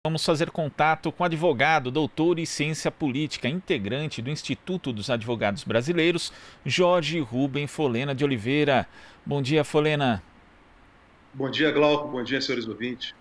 Vamos fazer contato com o advogado, doutor em ciência política, integrante do Instituto dos Advogados Brasileiros, Jorge Rubem Folena de Oliveira. Bom dia, Folena. Bom dia, Glauco. Bom dia, senhores ouvintes.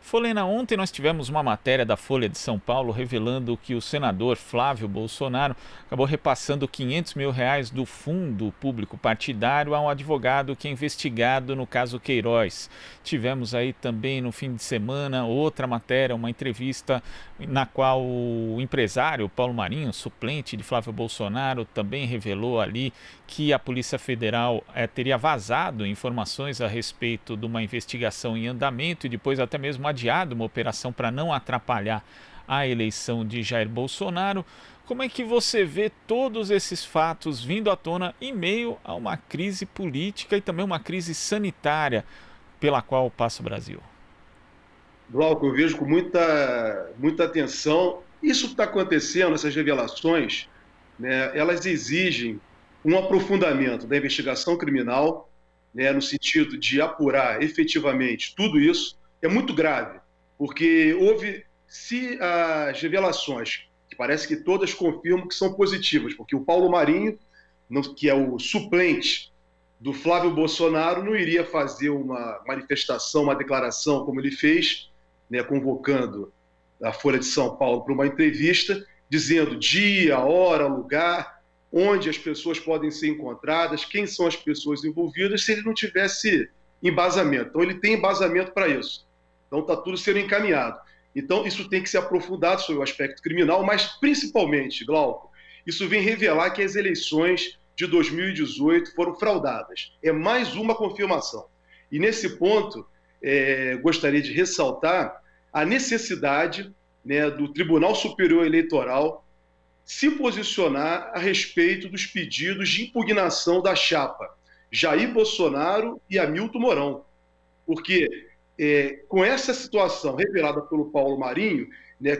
Folena, ontem nós tivemos uma matéria da Folha de São Paulo revelando que o senador Flávio Bolsonaro acabou repassando R$ 500 mil do fundo público partidário a um advogado que é investigado no caso Queiroz. Tivemos aí também no fim de semana outra matéria, uma entrevista na qual o empresário Paulo Marinho, suplente de Flávio Bolsonaro, também revelou ali que a Polícia Federal teria vazado informações a respeito de uma investigação em andamento e depois até mesmo adiado uma operação para não atrapalhar a eleição de Jair Bolsonaro. Como é que você vê todos esses fatos vindo à tona em meio a uma crise política e também uma crise sanitária pela qual passa o Brasil? Glauco, eu vejo com muita atenção. Isso que está acontecendo, essas revelações, né, elas exigem um aprofundamento da investigação criminal, né, no sentido de apurar efetivamente tudo isso. É muito grave, porque se as revelações, que parece que todas confirmam que são positivas, porque o Paulo Marinho, que é o suplente do Flávio Bolsonaro, não iria fazer uma manifestação, uma declaração como ele fez, né, convocando a Folha de São Paulo para uma entrevista, dizendo dia, hora, lugar, onde as pessoas podem ser encontradas, quem são as pessoas envolvidas, se ele não tivesse embasamento. Então, ele tem embasamento para isso. Então, está tudo sendo encaminhado. Então, isso tem que ser aprofundado sobre o aspecto criminal, mas, principalmente, Glauco, isso vem revelar que as eleições de 2018 foram fraudadas. É mais uma confirmação. E, nesse ponto, gostaria de ressaltar a necessidade, né, do Tribunal Superior Eleitoral se posicionar a respeito dos pedidos de impugnação da chapa Jair Bolsonaro e Hamilton Mourão. Porque, com essa situação revelada pelo Paulo Marinho, né,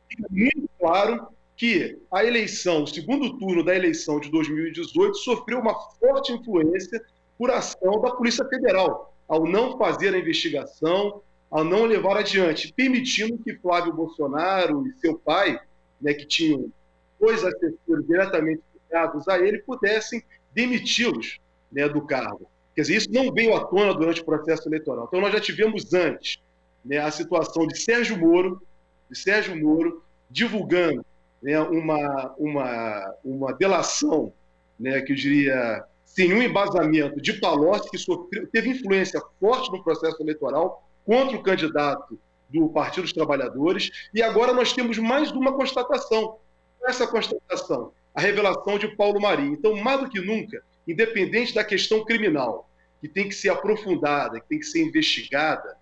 fica muito claro que a eleição, o segundo turno da eleição de 2018, sofreu uma forte influência por ação da Polícia Federal, ao não fazer a investigação, ao não levar adiante, permitindo que Flávio Bolsonaro e seu pai, né, que tinham 2 assessores diretamente ligados a ele, pudessem demiti-los, né, do cargo. Quer dizer, isso não veio à tona durante o processo eleitoral. Então, nós já tivemos antes, né, a situação de Sérgio Moro divulgando, né, uma delação, né, que eu diria sem nenhum embasamento, de Palocci, que teve influência forte no processo eleitoral contra o candidato do Partido dos Trabalhadores, e agora nós temos mais uma constatação. Essa constatação, a revelação de Paulo Marinho. Então, mais do que nunca, independente da questão criminal, que tem que ser aprofundada, que tem que ser investigada,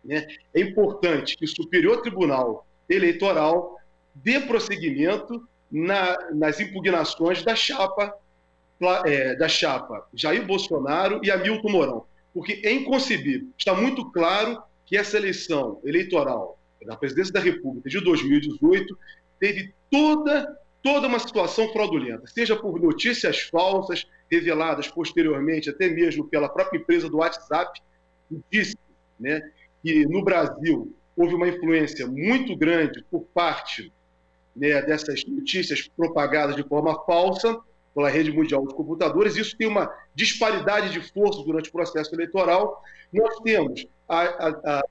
né, é importante que o Superior Tribunal Eleitoral dê prosseguimento nas impugnações da chapa Jair Bolsonaro e Hamilton Mourão. Porque é inconcebível, está muito claro que essa eleição eleitoral da presidência da República de 2018 teve toda uma situação fraudulenta, seja por notícias falsas reveladas posteriormente, até mesmo pela própria empresa do WhatsApp, que disse, né, que no Brasil houve uma influência muito grande por parte, né, dessas notícias propagadas de forma falsa pela rede mundial de computadores. Isso tem uma disparidade de força durante o processo eleitoral. Nós temos a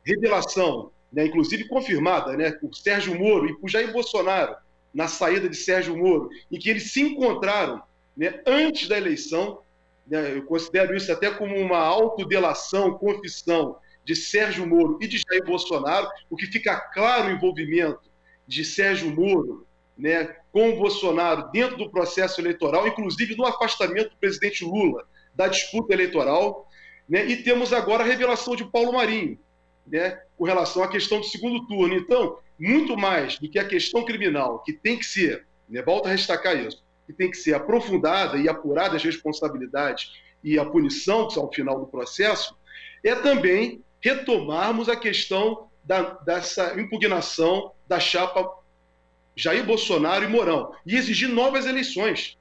revelação, né, inclusive confirmada, né, por Sérgio Moro e por Jair Bolsonaro, na saída de Sérgio Moro, em que eles se encontraram, né, antes da eleição, né, eu considero isso até como uma autodelação, confissão de Sérgio Moro e de Jair Bolsonaro, o que fica claro o envolvimento de Sérgio Moro, né, com o Bolsonaro dentro do processo eleitoral, inclusive no afastamento do presidente Lula da disputa eleitoral, né, e temos agora a revelação de Paulo Marinho, né, com relação à questão do segundo turno. Então, muito mais do que a questão criminal, que tem que ser, né, volto a destacar isso, que tem que ser aprofundada e apurada as responsabilidades e a punição ao final do processo, é também retomarmos a questão dessa impugnação da chapa Jair Bolsonaro e Mourão, e exigir novas eleições.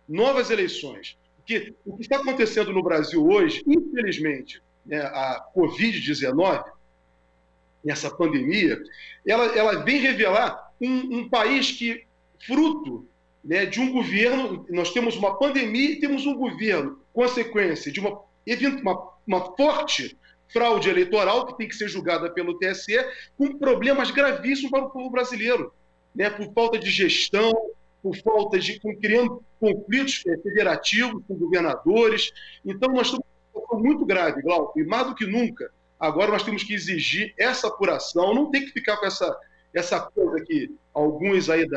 Novas eleições. Porque o que está acontecendo no Brasil hoje, infelizmente, né, a Covid-19, nessa pandemia, ela vem revelar um país que, fruto, né, de um governo, nós temos uma pandemia e temos um governo, consequência de uma forte fraude eleitoral que tem que ser julgada pelo TSE, com problemas gravíssimos para o povo brasileiro, né, por falta de gestão, por falta de criando conflitos federativos com governadores. Então, nós estamos em uma situação muito grave, Glauco, e mais do que nunca, agora nós temos que exigir essa apuração, não tem que ficar com essa coisa que alguns aí do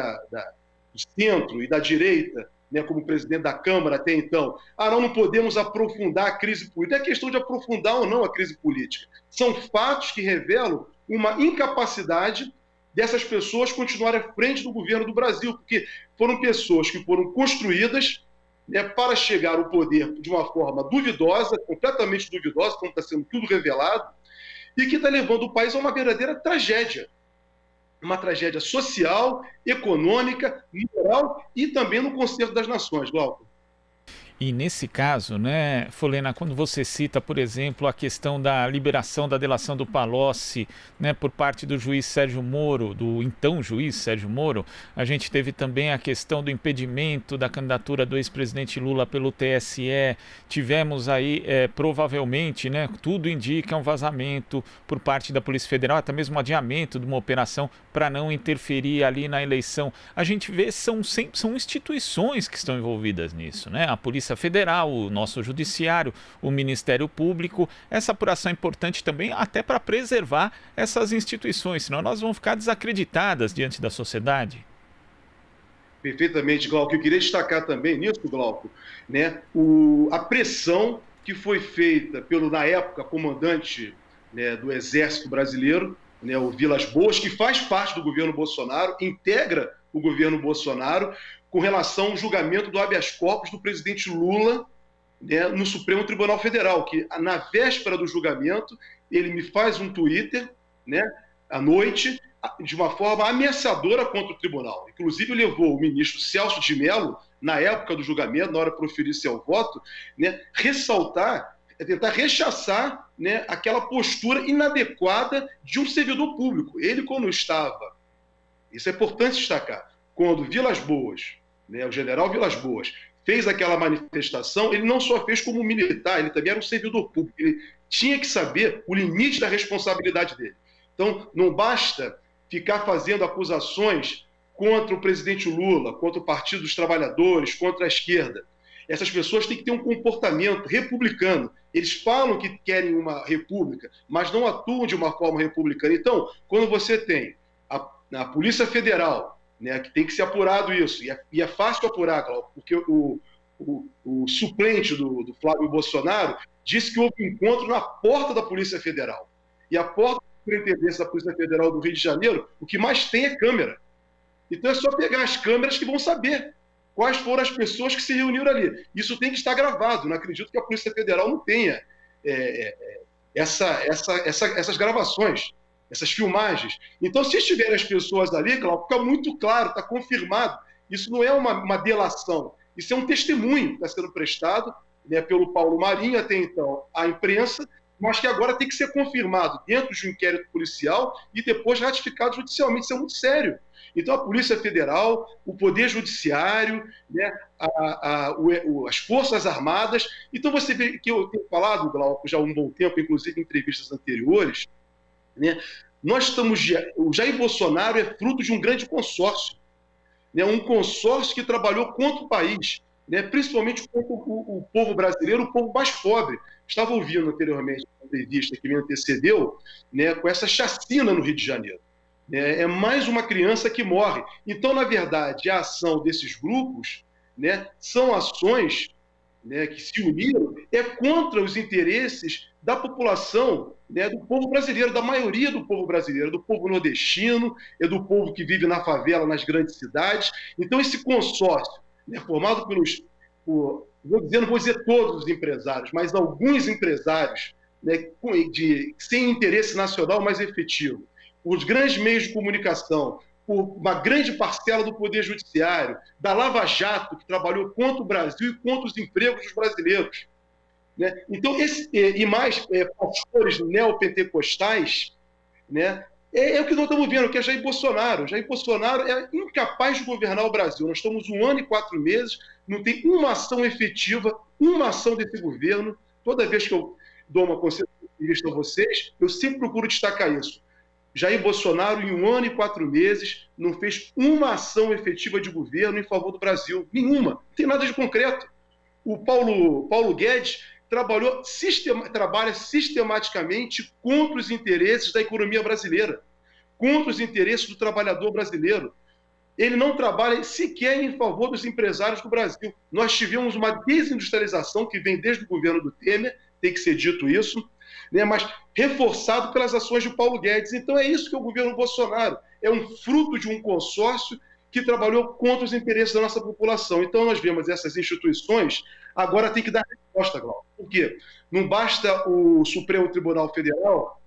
centro e da direita, né, como presidente da Câmara até então, não podemos aprofundar a crise política. É questão de aprofundar ou não a crise política. São fatos que revelam uma incapacidade dessas pessoas continuarem à frente do governo do Brasil, porque foram pessoas que foram construídas, né, para chegar ao poder de uma forma duvidosa, completamente duvidosa, como está sendo tudo revelado, e que está levando o país a uma verdadeira tragédia. Uma tragédia social, econômica, moral e também no concerto das nações, Glauco. E nesse caso, né, Folena, quando você cita, por exemplo, a questão da liberação da delação do Palocci, né, por parte do juiz Sérgio Moro, do então juiz Sérgio Moro, a gente teve também a questão do impedimento da candidatura do ex-presidente Lula pelo TSE, tivemos aí provavelmente, né, tudo indica um vazamento por parte da Polícia Federal, até mesmo um adiamento de uma operação para não interferir ali na eleição. A gente vê são instituições que estão envolvidas nisso, né? A Polícia Federal, o nosso Judiciário, o Ministério Público. Essa apuração é importante também até para preservar essas instituições, senão nós vamos ficar desacreditadas diante da sociedade. Perfeitamente, Glauco. Eu queria destacar também nisso, Glauco, né, a pressão que foi feita pelo, na época, comandante, né, do Exército Brasileiro, né, o Vilas Boas, que faz parte do governo Bolsonaro, integra o governo Bolsonaro, com relação ao julgamento do habeas corpus do presidente Lula, né, no Supremo Tribunal Federal, que na véspera do julgamento ele me faz um Twitter, né, à noite, de uma forma ameaçadora contra o tribunal. Inclusive levou o ministro Celso de Mello, na época do julgamento, na hora de proferir seu voto, né, tentar rechaçar, né, aquela postura inadequada de um servidor público. Ele, quando estava, isso é importante destacar, quando Vilas Boas, né, o general Vilas Boas, fez aquela manifestação, ele não só fez como militar, ele também era um servidor público, ele tinha que saber o limite da responsabilidade dele. Então, não basta ficar fazendo acusações contra o presidente Lula, contra o Partido dos Trabalhadores, contra a esquerda. Essas pessoas têm que ter um comportamento republicano. Eles falam que querem uma república, mas não atuam de uma forma republicana. Então, quando você tem a Polícia Federal, né, que tem que ser apurado isso, e é fácil apurar, Cláudio, porque o suplente do Flávio Bolsonaro disse que houve um encontro na porta da Polícia Federal. E a porta da Superintendência da Polícia Federal do Rio de Janeiro, o que mais tem é câmera. Então é só pegar as câmeras que vão saber quais foram as pessoas que se reuniram ali. Isso tem que estar gravado. Não acredito que a Polícia Federal não tenha essas gravações, essas filmagens. Então, se estiverem as pessoas ali, Cláudio, fica muito claro, está confirmado. Isso não é uma delação, isso é um testemunho que está sendo prestado, né, pelo Paulo Marinho, até então, à imprensa, mas que agora tem que ser confirmado dentro de um inquérito policial e depois ratificado judicialmente. Isso é muito sério. Então, a Polícia Federal, o Poder Judiciário, né, as Forças Armadas. Então, você vê que eu tenho falado, Glauco, já há um bom tempo, inclusive em entrevistas anteriores, né, o Jair Bolsonaro é fruto de um grande consórcio, né, um consórcio que trabalhou contra o país, né, principalmente contra o povo brasileiro, o povo mais pobre. Estava ouvindo anteriormente uma entrevista que me antecedeu, né, com essa chacina no Rio de Janeiro. É mais uma criança que morre. Então, na verdade, a ação desses grupos, né, são ações, né, que se uniram contra os interesses da população, né, do povo brasileiro, da maioria do povo brasileiro, do povo nordestino, do povo que vive na favela, nas grandes cidades. Então, esse consórcio, né, formado não vou dizer todos os empresários, mas alguns empresários, né, sem interesse nacional mais efetivo, os grandes meios de comunicação, por uma grande parcela do Poder Judiciário, da Lava Jato, que trabalhou contra o Brasil e contra os empregos dos brasileiros. Né? Então, e mais pastores neopentecostais né? É o que nós estamos vendo, que é Jair Bolsonaro. Jair Bolsonaro é incapaz de governar o Brasil. Nós estamos 1 ano e 4 meses, não tem uma ação efetiva, uma ação desse governo. Toda vez que eu dou uma conselho a vocês, eu sempre procuro destacar isso. Jair Bolsonaro, em 1 ano e 4 meses, não fez uma ação efetiva de governo em favor do Brasil. Nenhuma. Não tem nada de concreto. O Paulo Guedes trabalha sistematicamente contra os interesses da economia brasileira, contra os interesses do trabalhador brasileiro. Ele não trabalha sequer em favor dos empresários do Brasil. Nós tivemos uma desindustrialização que vem desde o governo do Temer, tem que ser dito isso, né, mas reforçado pelas ações de Paulo Guedes. Então é isso que é o governo Bolsonaro. É um fruto de um consórcio que trabalhou contra os interesses da nossa população. Então nós vemos essas instituições, agora tem que dar resposta, Glauco. Por quê? Não basta o Supremo Tribunal Federal,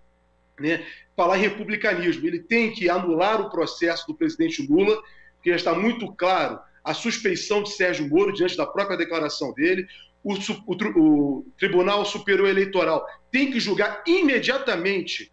né, falar em republicanismo. Ele tem que anular o processo do presidente Lula, porque já está muito claro a suspeição de Sérgio Moro diante da própria declaração dele. O Tribunal Superior Eleitoral tem que julgar imediatamente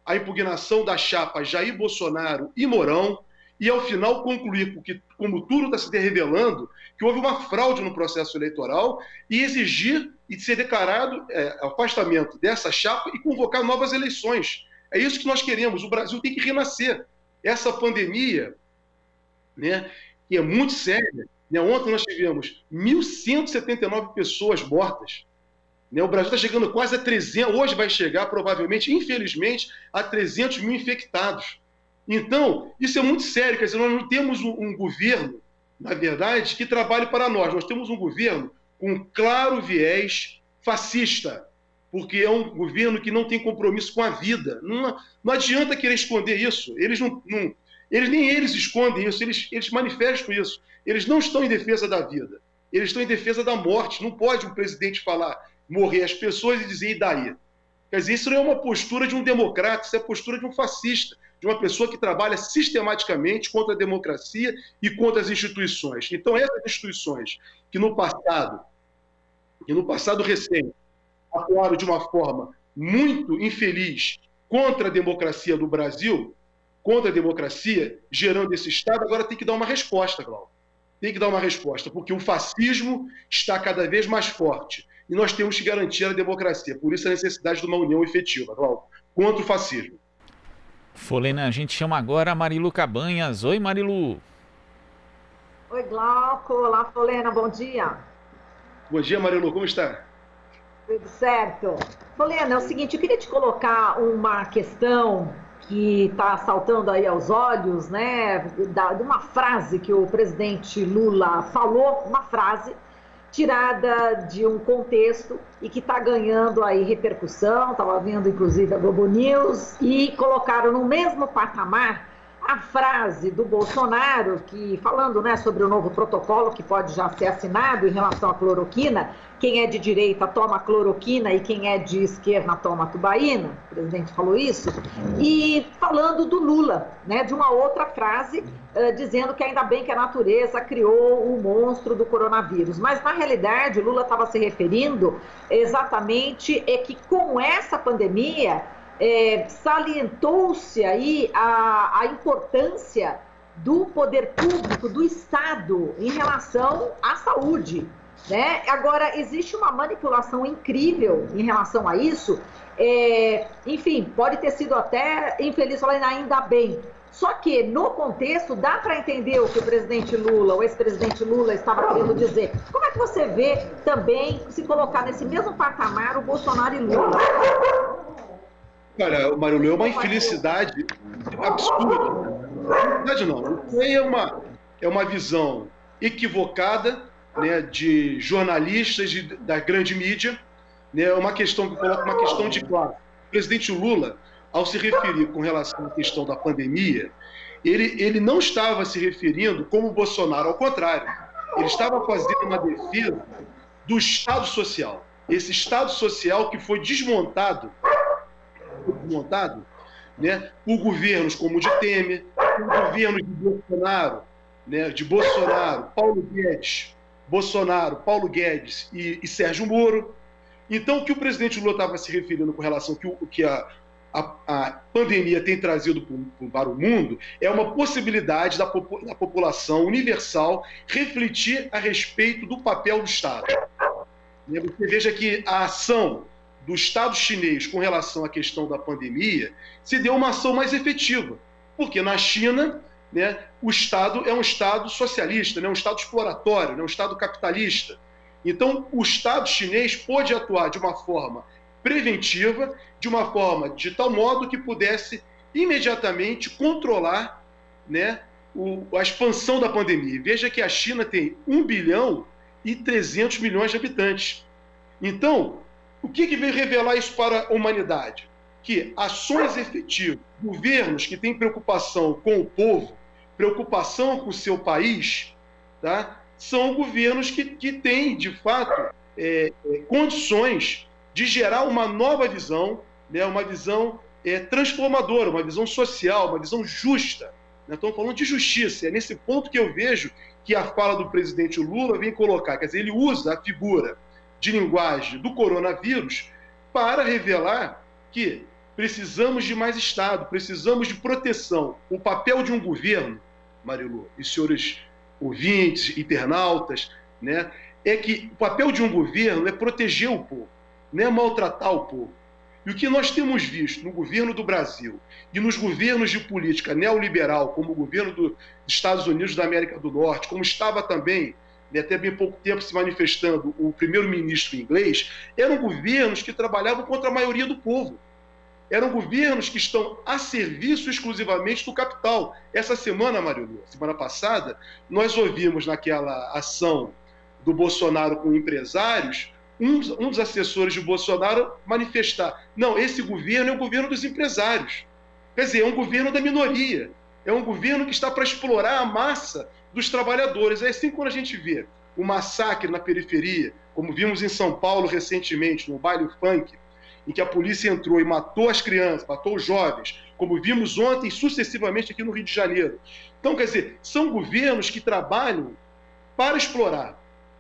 a impugnação da chapa Jair Bolsonaro e Mourão, e ao final concluir, porque como tudo está se revelando, que houve uma fraude no processo eleitoral, e exigir e ser declarado afastamento dessa chapa e convocar novas eleições. É isso que nós queremos. O Brasil tem que renascer. Essa pandemia, né, que é muito séria, né, ontem nós tivemos 1.179 pessoas mortas. Né, o Brasil está chegando quase a 300, hoje vai chegar provavelmente, infelizmente, a 300 mil infectados. Então, isso é muito sério, quer dizer, nós não temos um governo, na verdade, que trabalhe para nós. Nós temos um governo com um claro viés fascista, porque é um governo que não tem compromisso com a vida. Não adianta querer esconder isso. Nem eles escondem isso, eles manifestam isso. Eles não estão em defesa da vida, eles estão em defesa da morte. Não pode um presidente falar, morrer as pessoas e dizer, e daí? Quer dizer, isso não é uma postura de um democrata, isso é a postura de um fascista, de uma pessoa que trabalha sistematicamente contra a democracia e contra as instituições. Então, essas instituições que no passado recente, atuaram de uma forma muito infeliz contra a democracia do Brasil, contra a democracia, gerando esse Estado, agora tem que dar uma resposta, Glauco. Tem que dar uma resposta, porque o fascismo está cada vez mais forte e nós temos que garantir a democracia. Por isso a necessidade de uma união efetiva, Glauco, contra o fascismo. Folena, a gente chama agora a Marilu Cabanhas. Oi, Marilu. Oi, Glauco. Olá, Folena, bom dia. Bom dia, Marilu, como está? Tudo certo. Folena, é o seguinte, eu queria te colocar uma questão que está saltando aí aos olhos, né, de uma frase que o presidente Lula falou, uma frase tirada de um contexto e que está ganhando aí repercussão. Estava vendo inclusive a Globo News e colocaram no mesmo patamar a frase do Bolsonaro, que falando, né, sobre o novo protocolo que pode já ser assinado em relação à cloroquina, quem é de direita toma cloroquina e quem é de esquerda toma tubaína, o presidente falou isso, e falando do Lula, né, de uma outra frase, dizendo que ainda bem que a natureza criou o monstro do coronavírus, mas na realidade o Lula estava se referindo exatamente que com essa pandemia salientou-se aí a importância do poder público, do Estado, em relação à saúde, né? Agora, existe uma manipulação incrível em relação a isso, enfim, pode ter sido até infeliz, falando ainda bem, só que no contexto dá para entender o que o presidente Lula, o ex-presidente Lula estava querendo dizer. Como é que você vê também, se colocar nesse mesmo patamar, o Bolsonaro e Lula? Olha, Marilu, é uma infelicidade absurda. Na verdade, não. É uma visão equivocada, né, de jornalistas da grande mídia, né, uma questão que coloca uma questão de classe. O presidente Lula, ao se referir com relação à questão da pandemia, ele não estava se referindo como o Bolsonaro, ao contrário. Ele estava fazendo uma defesa do Estado Social. Esse Estado Social que foi desmontado, né, por governos como o de Temer, por governos de Bolsonaro, Paulo Guedes e Sérgio Moro. Então, o que o presidente Lula estava se referindo com relação ao que a pandemia tem trazido para o mundo é uma possibilidade da população universal refletir a respeito do papel do Estado. Você veja que a ação do Estado chinês com relação à questão da pandemia se deu uma ação mais efetiva, porque na China, né, o Estado é um Estado socialista, né, um Estado exploratório, né, um Estado capitalista. Então, o Estado chinês pôde atuar de uma forma preventiva, de uma forma de tal modo que pudesse imediatamente controlar, né, a expansão da pandemia. Veja que a China tem 1 bilhão e 300 milhões de habitantes. Então, o que veio revelar isso para a humanidade? Que ações efetivas, governos que têm preocupação com o povo, preocupação com o seu país, tá? São governos que têm, de fato, condições de gerar uma nova visão, né? Uma visão transformadora, uma visão social, uma visão justa. Estamos falando de justiça. É nesse ponto que eu vejo que a fala do presidente Lula vem colocar. Quer dizer, ele usa a figura de linguagem do coronavírus para revelar que precisamos de mais Estado, precisamos de proteção. O papel de um governo, Marilu e senhores ouvintes, internautas, né, é que o papel de um governo é proteger o povo, não é maltratar o povo. E o que nós temos visto no governo do Brasil e nos governos de política neoliberal, como o governo dos Estados Unidos da América do Norte, como estava também, até bem pouco tempo se manifestando, o primeiro-ministro inglês, eram governos que trabalhavam contra a maioria do povo. Eram governos que estão a serviço exclusivamente do capital. Essa semana, Marilu, semana passada, nós ouvimos naquela ação do Bolsonaro com empresários, um dos assessores de Bolsonaro manifestar: não, esse governo é o governo dos empresários. Quer dizer, é um governo da minoria. É um governo que está para explorar a massa dos trabalhadores. É assim quando a gente vê o massacre na periferia, como vimos em São Paulo recentemente, no baile funk, em que a polícia entrou e matou as crianças, matou os jovens, como vimos ontem sucessivamente aqui no Rio de Janeiro. Então, quer dizer, são governos que trabalham para explorar.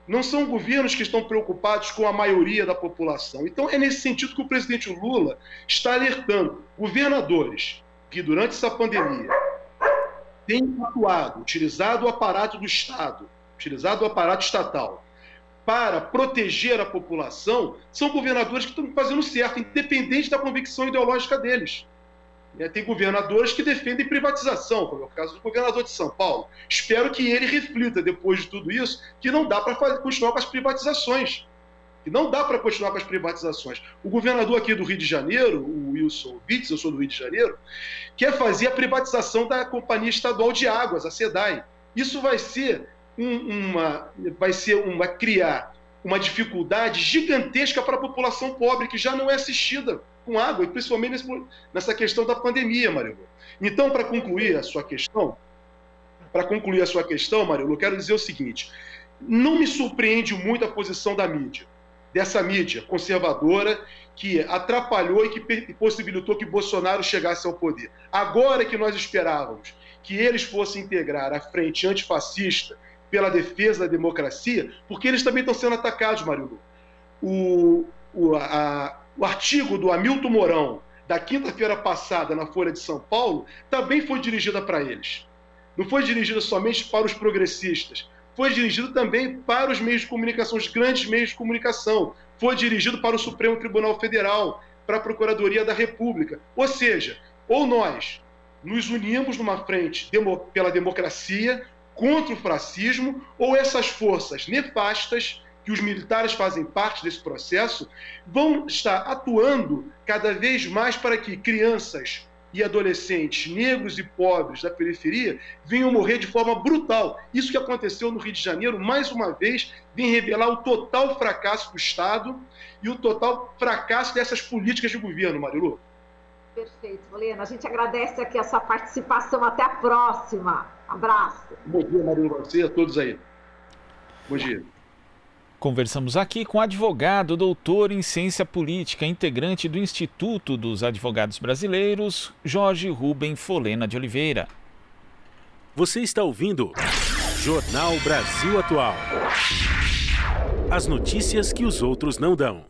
Não são governos que estão preocupados com a maioria da população. Então, é nesse sentido que o presidente Lula está alertando governadores que, durante essa pandemia, têm atuado, utilizado o aparato do Estado, utilizado o aparato estatal, para proteger a população, são governadores que estão fazendo certo, independente da convicção ideológica deles. Tem governadores que defendem privatização, como é o caso do governador de São Paulo. Espero que ele reflita, depois de tudo isso, que não dá para continuar com as privatizações. Que não dá para continuar com as privatizações. O governador aqui do Rio de Janeiro, o Wilson Witzel, eu sou do Rio de Janeiro, quer fazer a privatização da Companhia Estadual de Águas, a SEDAI. Isso vai criar uma dificuldade gigantesca para a população pobre, que já não é assistida com água, e principalmente nessa questão da pandemia, Marilu. Então, para concluir a sua questão, Marilu, eu quero dizer o seguinte: não me surpreende muito a posição da mídia, dessa mídia conservadora que atrapalhou e que possibilitou que Bolsonaro chegasse ao poder. Agora que nós esperávamos que eles fossem integrar a frente antifascista pela defesa da democracia, porque eles também estão sendo atacados, Marilu. O artigo do Hamilton Mourão, da quinta-feira passada, na Folha de São Paulo, também foi dirigida para eles. Não foi dirigida somente para os progressistas, foi dirigido também para os meios de comunicação, os grandes meios de comunicação. Foi dirigido para o Supremo Tribunal Federal, para a Procuradoria da República. Ou seja, ou nós nos unimos numa frente pela democracia, contra o fascismo, ou essas forças nefastas, que os militares fazem parte desse processo, vão estar atuando cada vez mais para que crianças e adolescentes negros e pobres da periferia venham morrer de forma brutal. Isso que aconteceu no Rio de Janeiro, mais uma vez, vem revelar o total fracasso do Estado e o total fracasso dessas políticas de governo, Marilu. Perfeito, Helena. A gente agradece aqui a sua participação. Até a próxima. Abraço. Bom dia, Marilu, você e a todos aí. Bom dia. Conversamos aqui com o advogado, doutor em ciência política, integrante do Instituto dos Advogados Brasileiros, Jorge Rubem Folena de Oliveira. Você está ouvindo Jornal Brasil Atual. As notícias que os outros não dão.